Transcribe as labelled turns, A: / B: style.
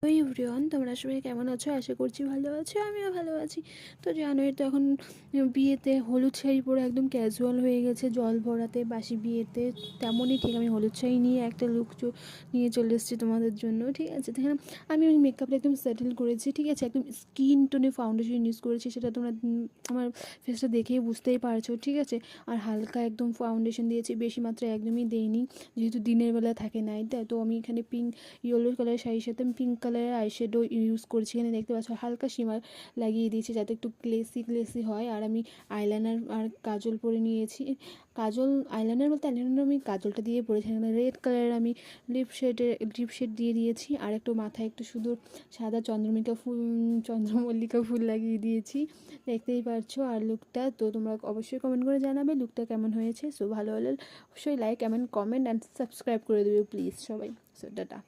A: ওই এভরিওয়ান, তোমরা সবাই কেমন আছো? আশা করছি ভালো আছো, আমিও ভালো আছি। তো জানোই তো এখন বিয়েতে হলুদ শাড়ি পরে একদম ক্যাজুয়াল হয়ে গেছে, জল ভরাতে বাসি বিয়েতে। তেমনই ঠিক আমি হলুদ শাড়ি নিয়ে একটা লুক নিয়ে চলে এসেছি তোমাদের জন্য, ঠিক আছে? দেখেন আমি ওই মেকআপটা একদম সেটেল করেছি, ঠিক আছে? একদম স্কিন টোনে ফাউন্ডেশন ইউজ করেছি, সেটা তোমরা আমার ফেসটা দেখেই বুঝতেই পারছো, ঠিক আছে? আর হালকা একদম ফাউন্ডেশন দিয়েছি, বেশি মাত্রা একদমই দেইনি, যেহেতু দিনের বেলা থাকে নাইট। তো আমি এখানে ইয়েলো কালারের শাড়ির সাথে আমি পিঙ্ক কালারের আইশ্যাডো ইউজ করছি। এখানে দেখতে পাচ্ছ হালকা শিমার লাগিয়ে দিয়েছি যাতে একটু গ্লেসি হয়। আর আমি আইলাইনার আর কাজল পরে নিয়েছি। কাজল আইলাইনার বলতে আইলাইনার আমি কাজলটা দিয়ে পরেছি। এখানে রেড কালারের আমি লিপ শেড দিয়ে দিয়েছি, আর একটু মাথায় একটু শুধু সাদা চন্দ্রমল্লিকা ফুল লাগিয়ে দিয়েছি, দেখতেই পারছো। আর লুকটা তো তোমরা অবশ্যই কমেন্ট করে জানাবে লুকটা কেমন হয়েছে। সো ভালো হলে অবশ্যই লাইক, কমেন্ট অ্যান্ড সাবস্ক্রাইব করে দেবে প্লিজ সবাই। So tata.